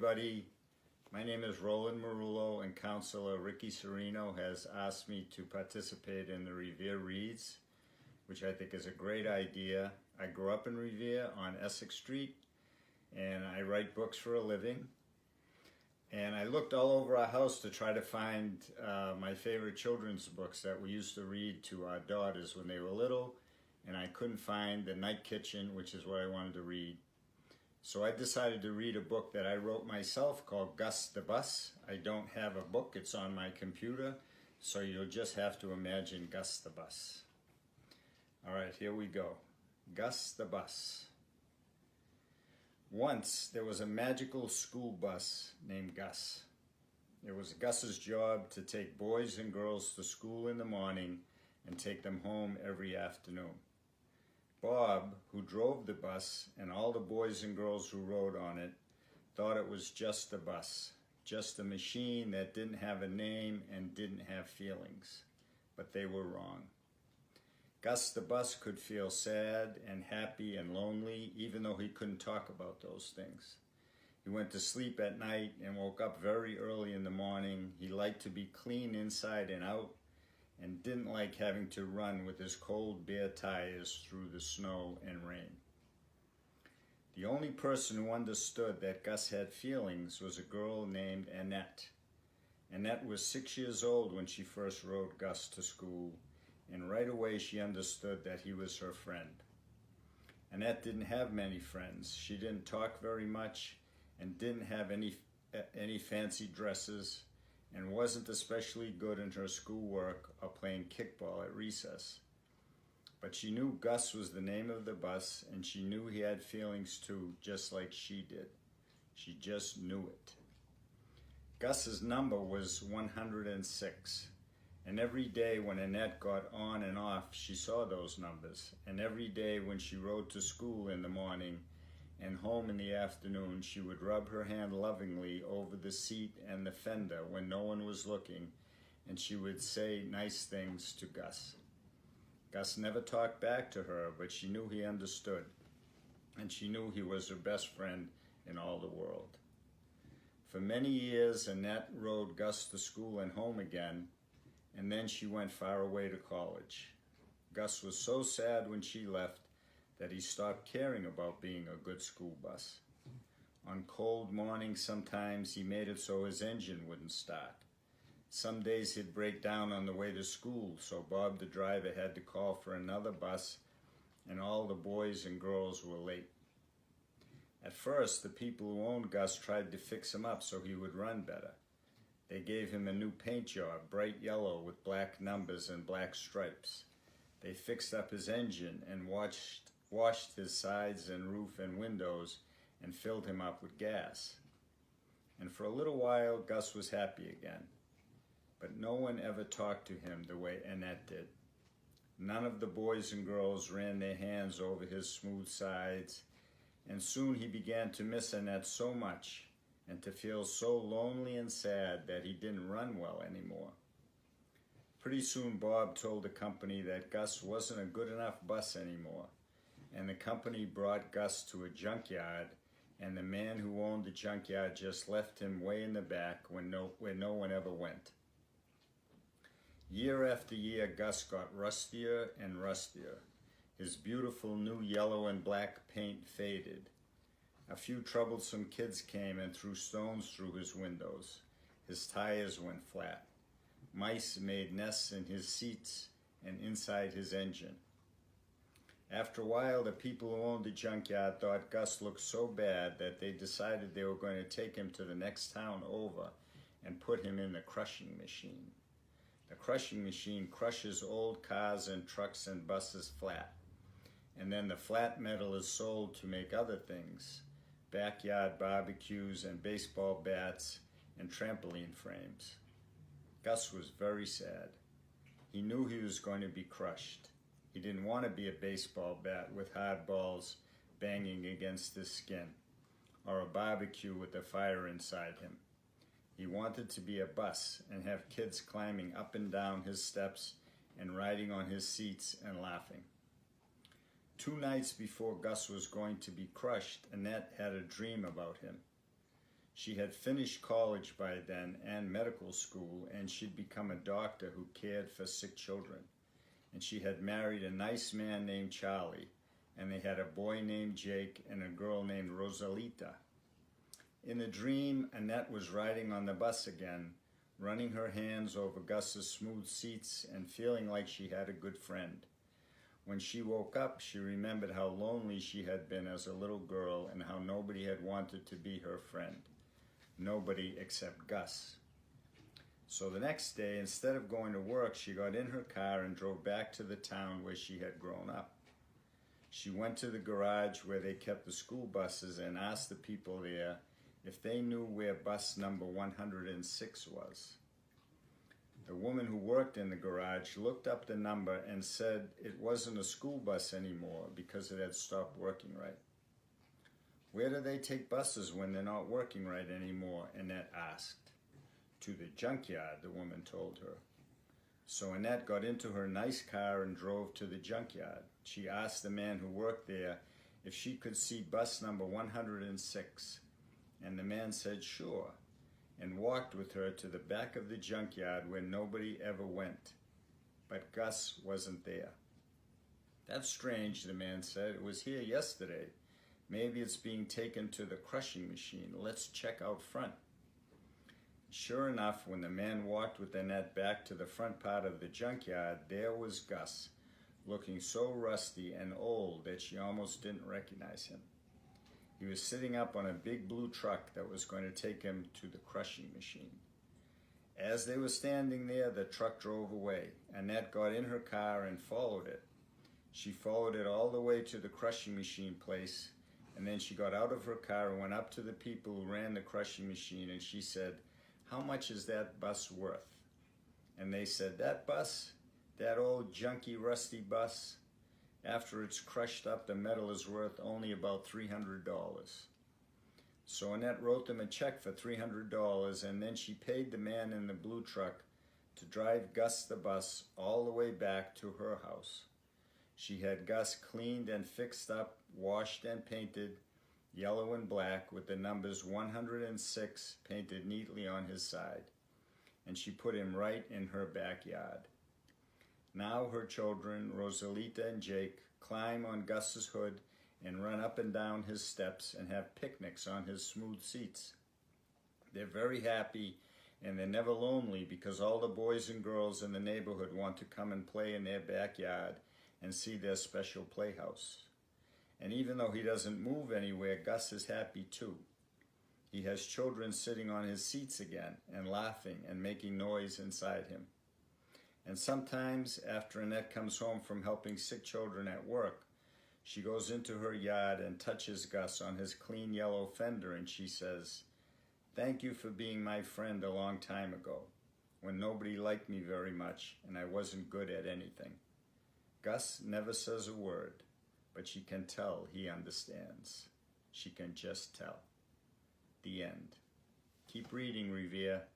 everybody. My name is Roland Merullo, and Counselor Ricky Serino has asked me to participate in the Revere Reads, which I think is a great idea. I grew up in Revere on Essex Street, and I write books for a living. And I looked all over our house to try to find my favorite children's books that we used to read to our daughters when they were little, and I couldn't find The Night Kitchen, which is what I wanted to read. So I decided to read a book that I wrote myself called Gus The Bus. I don't have a book, it's on my computer, so you'll just have to imagine Gus the Bus. All right, here we go. Gus the Bus. Once there was a magical school bus named Gus. It was Gus's job to take boys and girls to school in the morning and take them home every afternoon. Bob, who drove the bus, and all the boys and girls who rode on it, thought it was just a bus, just a machine that didn't have a name and didn't have feelings. But they were wrong. Gus the Bus could feel sad and happy and lonely, even though he couldn't talk about those things. He went to sleep at night and woke up very early in the morning. He liked to be clean inside and out, and didn't like having to run with his cold, bare tires through the snow and rain. The only person who understood that Gus had feelings was a girl named Annette. Annette was 6 years old when she first rode Gus to school, and right away she understood that he was her friend. Annette didn't have many friends. She didn't talk very much and didn't have any fancy dresses, and wasn't especially good in her schoolwork or playing kickball at recess. But she knew Gus was the name of the bus, and she knew he had feelings too, just like she did. She just knew it. Gus's number was 106, and every day when Annette got on and off, she saw those numbers, and every day when she rode to school in the morning and home in the afternoon, she would rub her hand lovingly over the seat and the fender when no one was looking, and she would say nice things to Gus. Gus never talked back to her, but she knew he understood, and she knew he was her best friend in all the world. For many years, Annette rode Gus to school and home again, and then she went far away to college. Gus was so sad when she left that he stopped caring about being a good school bus. On cold mornings, sometimes he made it so his engine wouldn't start. Some days he'd break down on the way to school, so Bob the driver had to call for another bus, and all the boys and girls were late. At first, the people who owned Gus tried to fix him up so he would run better. They gave him a new paint job, bright yellow with black numbers and black stripes. They fixed up his engine and washed his sides and roof and windows and filled him up with gas. And for a little while, Gus was happy again. But no one ever talked to him the way Annette did. None of the boys and girls ran their hands over his smooth sides, and soon he began to miss Annette so much and to feel so lonely and sad that he didn't run well anymore. Pretty soon Bob told the company that Gus wasn't a good enough bus anymore, and the company brought Gus to a junkyard, and the man who owned the junkyard just left him way in the back where no one ever went. Year after year, Gus got rustier and rustier. His beautiful new yellow and black paint faded. A few troublesome kids came and threw stones through his windows. His tires went flat. Mice made nests in his seats and inside his engine. After a while, the people who owned the junkyard thought Gus looked so bad that they decided they were going to take him to the next town over and put him in the crushing machine. The crushing machine crushes old cars and trucks and buses flat, and then the flat metal is sold to make other things, backyard barbecues and baseball bats and trampoline frames. Gus was very sad. He knew he was going to be crushed. He didn't want to be a baseball bat with hard balls banging against his skin, or a barbecue with a fire inside him. He wanted to be a bus and have kids climbing up and down his steps and riding on his seats and laughing. 2 nights before Gus was going to be crushed, Annette had a dream about him. She had finished college by then and medical school, and she'd become a doctor who cared for sick children. And she had married a nice man named Charlie, and they had a boy named Jake and a girl named Rosalita. In the dream, Annette was riding on the bus again, running her hands over Gus's smooth seats and feeling like she had a good friend. When she woke up, she remembered how lonely she had been as a little girl and how nobody had wanted to be her friend. Nobody except Gus. So the next day, instead of going to work, she got in her car and drove back to the town where she had grown up. She went to the garage where they kept the school buses and asked the people there if they knew where bus number 106 was. The woman who worked in the garage looked up the number and said it wasn't a school bus anymore because it had stopped working right. "Where do they take buses when they're not working right anymore?" Annette asked. "To the junkyard," the woman told her. So Annette got into her nice car and drove to the junkyard. She asked the man who worked there if she could see bus number 106, and the man said sure, and walked with her to the back of the junkyard where nobody ever went. But Gus wasn't there. "That's strange," the man said. "It was here yesterday. Maybe it's being taken to the crushing machine. Let's check out front." Sure enough, when the man walked with Annette back to the front part of the junkyard, there was Gus, looking so rusty and old that she almost didn't recognize him. He was sitting up on a big blue truck that was going to take him to the crushing machine. As they were standing there, the truck drove away. Annette got in her car and followed it. She followed it all the way to the crushing machine place, and then she got out of her car and went up to the people who ran the crushing machine, and she said, "How much is that bus worth?" And they said, "That bus? That old junky rusty bus? After it's crushed up, the metal is worth only about $300. So Annette wrote them a check for $300, and then she paid the man in the blue truck to drive Gus the Bus all the way back to her house. She had Gus cleaned and fixed up, washed and painted, yellow and black, with the numbers 106 painted neatly on his side, and she put him right in her backyard. Now her children, Rosalita and Jake, climb on Gus's hood and run up and down his steps and have picnics on his smooth seats. They're very happy, and they're never lonely because all the boys and girls in the neighborhood want to come and play in their backyard and see their special playhouse. And even though he doesn't move anywhere, Gus is happy too. He has children sitting on his seats again and laughing and making noise inside him. And sometimes, after Annette comes home from helping sick children at work, she goes into her yard and touches Gus on his clean yellow fender, and she says, "Thank you for being my friend a long time ago, when nobody liked me very much and I wasn't good at anything." Gus never says a word, but she can tell he understands. She can just tell. The end. Keep reading, Revere.